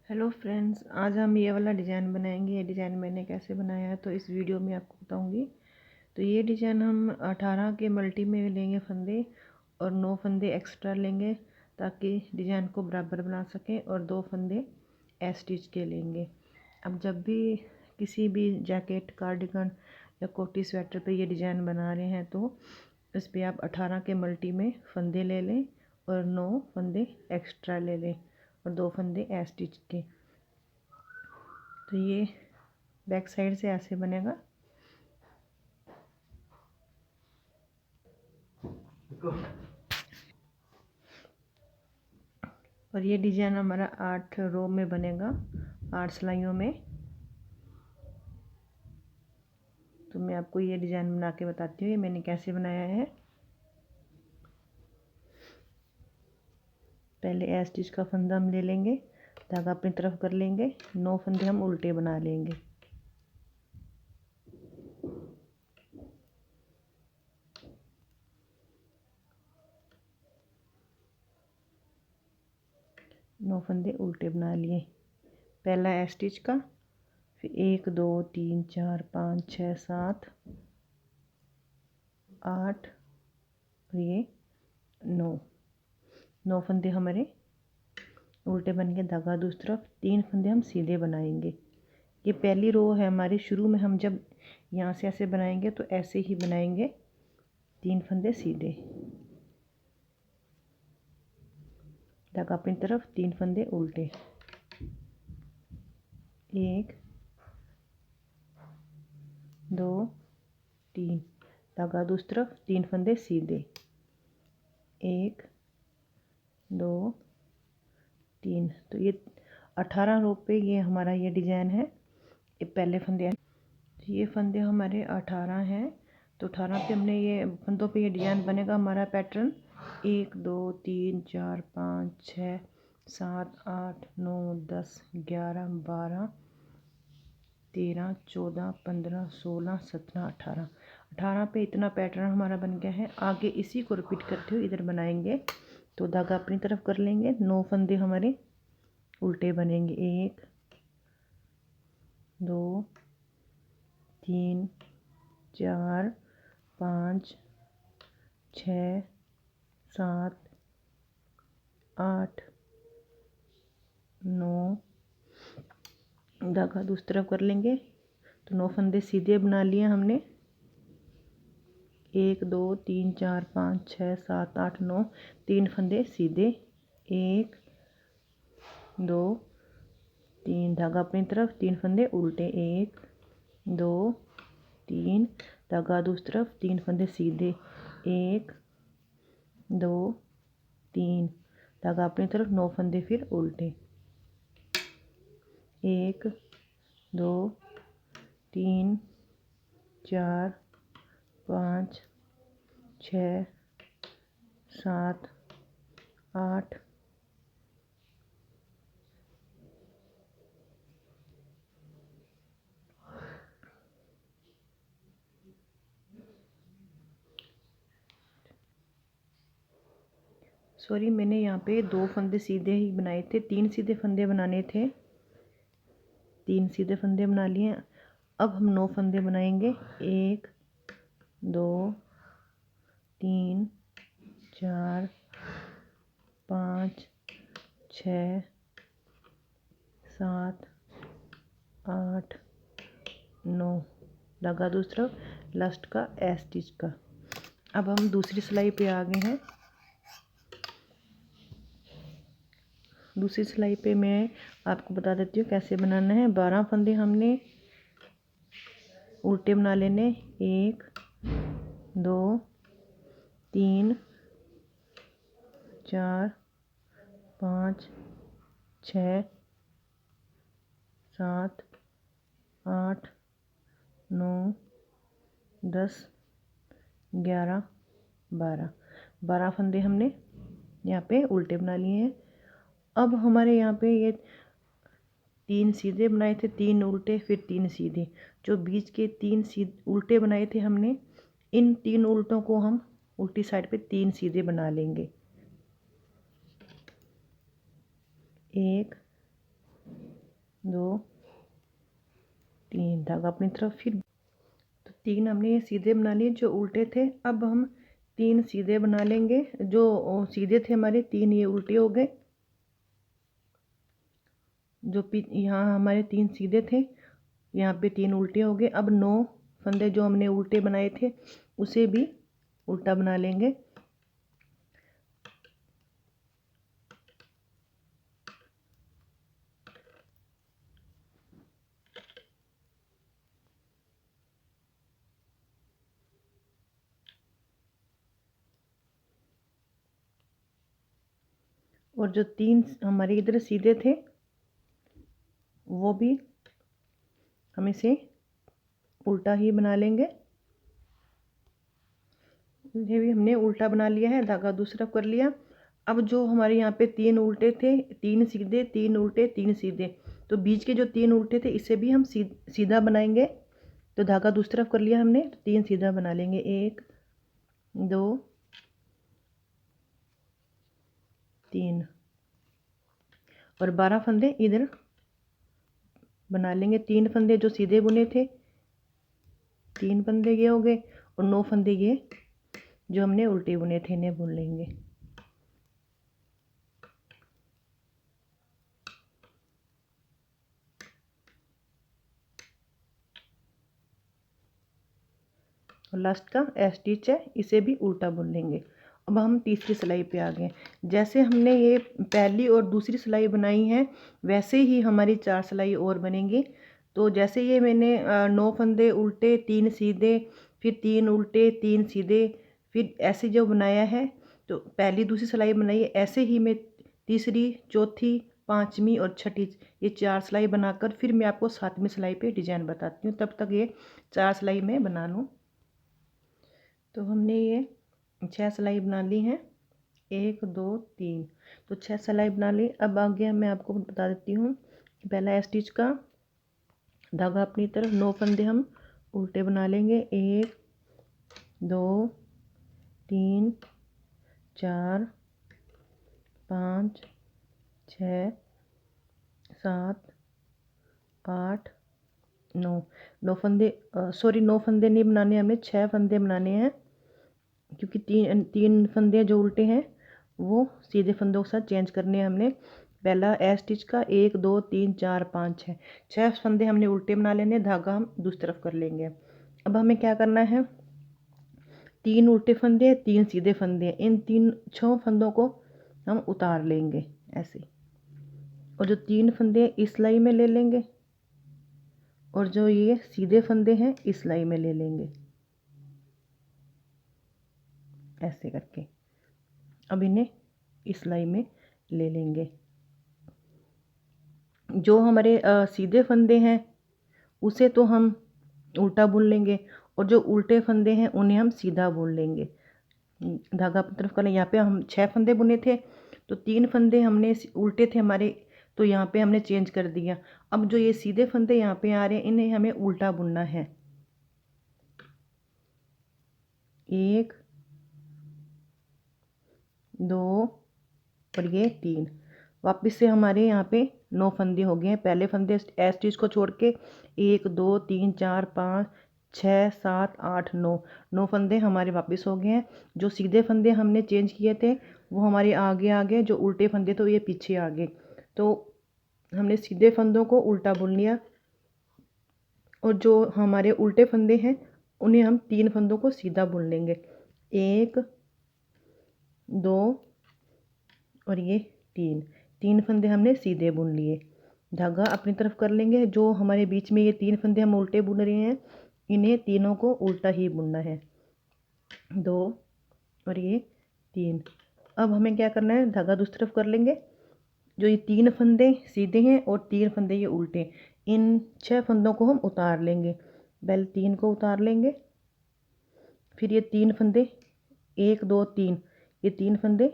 Hello friends, आज हम ये वाला डिज़ाइन बनाएंगे। ये डिज़ाइन मैंने कैसे बनाया है तो इस वीडियो में आपको बताऊंगी। तो ये डिज़ाइन हम 18 के मल्टी में लेंगे फंदे और 9 फंदे एक्स्ट्रा लेंगे ताकि डिज़ाइन को बराबर बना सकें, और 2 फंदे स्टिच के लेंगे। अब जब भी किसी भी जैकेट, कार्डिगन या कोटी स्वेटर पे ये डिज़ाइन बना रहे हैं तो इस पर आप 18 के मल्टी में फंदे ले लें और 9 फंदे एक्स्ट्रा ले लें और 2 फंदे स्टिच के। तो ये बैक साइड से ऐसे बनेगा। और ये डिजाइन हमारा 8 रो में बनेगा, 8 सिलाइयों में। तो मैं आपको ये डिजाइन बना के बताती हूँ ये मैंने कैसे बनाया है। पहले स्टिच का फंदा हम ले लेंगे, धागा अपनी तरफ कर लेंगे, 9 फंदे हम उल्टे बना लेंगे। नौ फंदे उल्टे बना लिए। पहला स्टिच का, फिर 1 2 3 4 5 6 7 8 और ये 9 फंदे हमारे उल्टे बन के, धागा दूसरी तरफ, 3 फंदे हम सीधे बनाएंगे। ये पहली रो है हमारी। शुरू में हम जब यहाँ से ऐसे बनाएंगे तो ऐसे ही बनाएंगे, 3 फंदे सीधे, धागा अपनी तरफ, 3 फंदे उल्टे, 1 2 3, धागा दूसरी तरफ, 3 फंदे सीधे, 1 2 3। तो ये 18 रो पे ये हमारा ये डिज़ाइन है। ये पहले फंदे हैं, तो ये फंदे हमारे 18 हैं। तो 18 पे हमने ये फंदों पे ये डिज़ाइन बनेगा हमारा पैटर्न। 1 2 3 4 5 6 7 8 9 10 11 12 13 14 15 16 17 18 पे इतना पैटर्न हमारा बन गया है। आगे इसी को रिपीट करते हुए इधर बनाएंगे। तो धागा अपनी तरफ कर लेंगे, 9 फंदे हमारे उल्टे बनेंगे, 1 2 3 4 5 6 7 8 9, धागा दूसरी तरफ कर लेंगे। तो 9 फंदे सीधे बना लिए हमने, 1 2 3 4 5 6 7 8 9, 3 फंदे सीधे, 1 2 3, धागा अपनी तरफ, 3 फंदे उल्टे, 1 2 3, धागा दूसरी तरफ, 3 फंदे सीधे, 1 2 3, धागा अपनी तरफ, 9 फंदे फिर उल्टे, 1 2 3 4 5 6 7 8 सॉरी, मैंने यहाँ पे 2 फंदे सीधे ही बनाए थे, 3 सीधे फंदे बनाने थे। 3 सीधे फंदे बना लिए। अब हम 9 फंदे बनाएंगे, 1 2 3 4 5 6 7 8 9, धागा दूसरी तरफ, लास्ट का स्टिच का। अब हम दूसरी सिलाई पे आ गए हैं। दूसरी सिलाई पे मैं आपको बता देती हूँ कैसे बनाना है। 12 फंदे हमने उल्टे बना लेने, 1 2 3 4 5 6 7 8 9 10 11 12 फंदे हमने यहाँ पे उल्टे बना लिए हैं। अब हमारे यहाँ पे ये 3 सीधे बनाए थे, 3 उल्टे, फिर 3 सीधे। जो बीच के 3 उल्टे बनाए थे हमने, इन 3 उल्टों को हम उल्टी साइड पे 3 सीधे बना लेंगे, 1 2 3 धागा अपनी तरफ। फिर तो 3 हमने ये सीधे बना लिए जो उल्टे थे। अब हम 3 सीधे बना लेंगे। जो सीधे थे हमारे 3 ये उल्टे हो गए। जो यहाँ हमारे 3 सीधे थे, यहाँ पे 3 उल्टे हो गए। अब 9 फंदे जो हमने उल्टे बनाए थे उसे भी उल्टा बना लेंगे। और जो 3 हमारे इधर सीधे थे वो भी हम इसे उल्टा ही बना लेंगे। ये भी हमने उल्टा बना लिया है, धागा दूसरा कर लिया। अब जो हमारे यहाँ पे 3 उल्टे थे, 3 सीधे, 3 उल्टे, 3 सीधे, तो बीच के जो 3 उल्टे थे इसे भी हम सीधा बनाएंगे। तो धागा दूसरी तरफ कर लिया हमने, तो 3 सीधा बना लेंगे। 1 2 3 और 12 फंदे इधर बना लेंगे। 3 फंदे जो सीधे बुने थे, 3 फंदे ये हो गए, और 9 फंदे ये जो हमने उल्टे बुने थे इन्हें बुन लेंगे। और लास्ट का स्टिच है, इसे भी उल्टा बुन लेंगे। अब हम तीसरी सिलाई पे आ गए। जैसे हमने ये पहली और दूसरी सिलाई बनाई है वैसे ही हमारी 4 सिलाई और बनेंगी। तो जैसे ये मैंने 9 फंदे उल्टे, 3 सीधे, फिर 3 उल्टे, 3 सीधे, फिर ऐसे जो बनाया है, तो पहली दूसरी सिलाई बनाई है, ऐसे ही मैं तीसरी, चौथी, पाँचवीं और छठी ये 4 सिलाई बनाकर फिर मैं आपको 7वीं सिलाई पे डिजाइन बताती हूँ। तब तक ये 4 सिलाई मैं बना लूँ। तो हमने ये 6 सिलाई बना ली हैं, 1 2 3, तो 6 सिलाई बना ली। अब आगे मैं आपको बता देती हूँ। पहला स्टिच का धागा अपनी तरफ 9 फंदे हम उल्टे बना लेंगे। 1 2 3 4 5 6 7 8 9 9 फंदे, सॉरी 9 फंदे नहीं बनाने, हमें 6 फंदे बनाने हैं, क्योंकि 3 फंदे जो उल्टे हैं वो सीधे फंदों के साथ चेंज करने हैं हमने। पहला स्टिच का 1 2 3 4 5 6 6 फंदे हमने उल्टे बना लेने, धागा हम दूसरी तरफ कर लेंगे। अब हमें क्या करना है, 3 उल्टे फंदे, 3 सीधे फंदे, इन 6 फंदों को हम उतार लेंगे ऐसे। और जो 3 फंदे इस सिलाई में ले लेंगे, और जो ये सीधे फंदे हैं इस सिलाई में ले लेंगे ऐसे करके। अब इन्हें इस सिलाई में ले लेंगे। जो हमारे सीधे फंदे हैं उसे तो हम उल्टा बुन लेंगे, और जो उल्टे फंदे हैं उन्हें हम सीधा बुन लेंगे। धागा अपनी तरफ कर लें। यहाँ पे हम 6 फंदे बुने थे, तो 3 फंदे हमने उल्टे थे हमारे, तो यहाँ पे हमने चेंज कर दिया। अब जो ये सीधे फंदे यहाँ पे आ रहे हैं इन्हें हमें उल्टा बुनना है। 1 2 और ये 3। वापस से हमारे यहाँ पे 9 फंदे हो गए हैं। पहले फंदे स्टिच को छोड़ के 1 2 3 4 5 6 7 8 9 फंदे हमारे वापस हो गए हैं। जो सीधे फंदे हमने चेंज किए थे वो हमारे आगे आ गए, जो उल्टे फंदे तो ये पीछे आ गए। तो हमने सीधे फंदों को उल्टा बुन लिया, और जो हमारे उल्टे फंदे हैं उन्हें हम 3 फंदों को सीधा बुन लेंगे। 1 2 और ये 3 फंदे हमने सीधे बुन लिए। धागा अपनी तरफ कर लेंगे। जो हमारे बीच में ये 3 फंदे हम उल्टे बुन रहे हैं इन्हें तीनों को उल्टा ही बुनना है। 2 और ये 3। अब हमें क्या करना है, धागा दूसरी तरफ कर लेंगे। जो ये 3 फंदे सीधे हैं और 3 फंदे ये उल्टे, इन 6 फंदों को हम उतार लेंगे। पहले 3 को उतार लेंगे, फिर ये 3 फंदे 1 2 3, ये 3 फंदे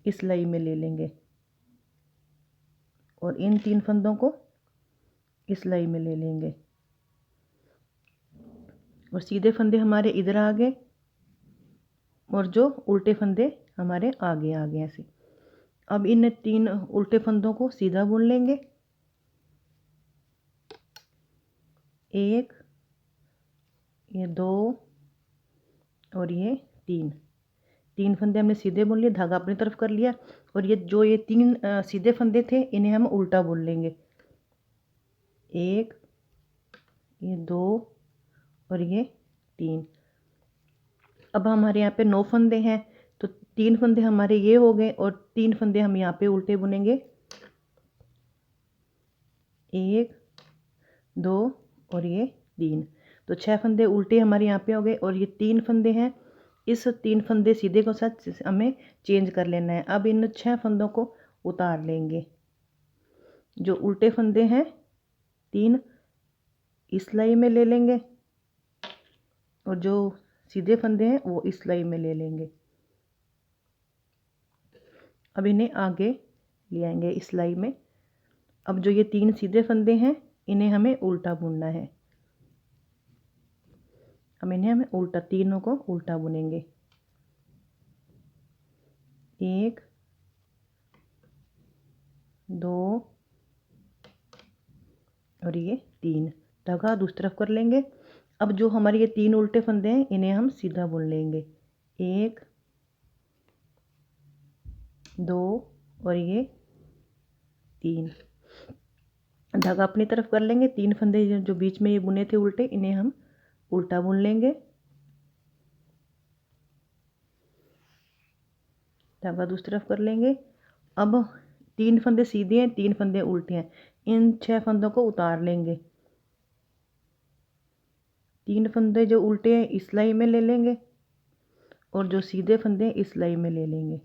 इस सिलाई में ले लेंगे, और इन 3 फंदों को इस सिलाई में ले लेंगे, और सीधे फंदे हमारे इधर आ गए, और जो उल्टे फंदे हमारे आगे आ गए ऐसे। अब इन 3 उल्टे फंदों को सीधा बुन लेंगे, एक, ये 2 और ये 3 फंदे हमने सीधे बुन लिए, धागा अपनी तरफ कर लिया। और ये जो ये 3 सीधे फंदे थे इन्हें हम उल्टा बुन लेंगे। एक, ये 2 और ये 3। अब हमारे यहाँ पे 9 फंदे हैं, तो 3 फंदे हमारे ये हो गए और 3 फंदे हम यहाँ पे उल्टे बुनेंगे। 1, 2 और ये 3, तो 6 फंदे उल्टे हमारे यहाँ पे हो गए। और ये 3 फंदे हैं, इस 3 फंदे सीधे को साथ हमें चेंज कर लेना है। अब इन 6 फंदों को उतार लेंगे। जो उल्टे फंदे हैं 3 इस सिलाई में ले लेंगे और जो सीधे फंदे हैं वो इस सिलाई में ले लेंगे। अब इन्हें आगे ले आएंगे इस सिलाई में। अब जो ये 3 सीधे फंदे हैं इन्हें हमें उल्टा बुनना है। अब इन्हें हमें उल्टा, तीनों को उल्टा बुनेंगे। 1, 2 और ये 3, धागा दूसरी तरफ कर लेंगे। अब जो हमारे ये 3 उल्टे फंदे हैं इन्हें हम सीधा बुन लेंगे। 1, 2 और ये 3, धागा अपनी तरफ कर लेंगे। 3 फंदे जो बीच में ये बुने थे उल्टे, इन्हें हम उल्टा बुन लेंगे। धागा दूसरी तरफ कर लेंगे। अब 3 फंदे सीधे हैं, 3 फंदे उल्टे हैं, इन 6 फंदों को उतार लेंगे। 3 फंदे जो उल्टे हैं इस सिलाई में ले लेंगे और जो सीधे फंदे हैं इस सिलाई में ले लेंगे।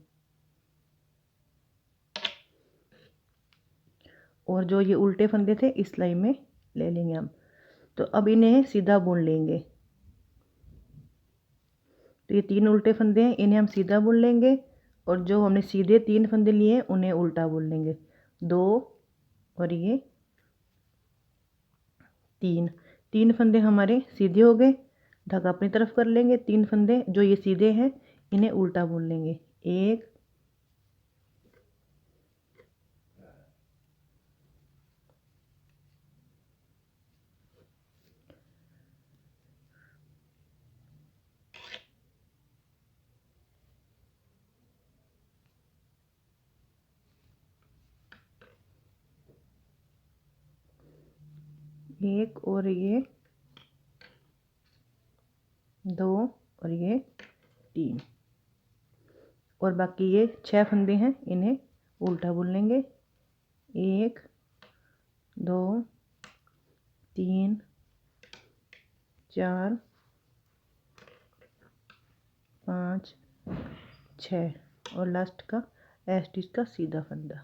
और जो ये उल्टे फंदे थे इस सिलाई में ले लेंगे हम। तो अब इन्हें सीधा बुन लेंगे। तो ये 3 उल्टे फंदे हैं, इन्हें हम सीधा बुन लेंगे और जो हमने सीधे 3 फंदे लिए हैं उन्हें उल्टा बुन लेंगे। 2 और ये 3 फंदे हमारे सीधे हो गए, धागा अपनी तरफ कर लेंगे। 3 फंदे जो ये सीधे हैं इन्हें उल्टा बुन लेंगे। 1, 1 और ये 2 और ये 3 और बाकी ये 6 फंदे हैं इन्हें उल्टा बुन लेंगे। 1, 2, 3, 4, 5, 6 और लास्ट का स्टिच का सीधा फंदा।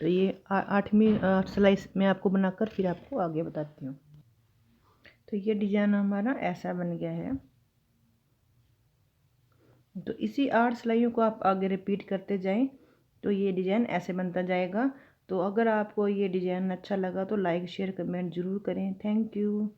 तो ये 8वीं सिलाई मैं आपको बनाकर फिर आपको आगे बताती हूँ। तो ये डिजाइन हमारा ऐसा बन गया है। तो इसी 8 सिलाइयों को आप आगे रिपीट करते जाएं तो ये डिजाइन ऐसे बनता जाएगा। तो अगर आपको ये डिजाइन अच्छा लगा तो लाइक शेयर कमेंट ज़रूर करें। Thank you.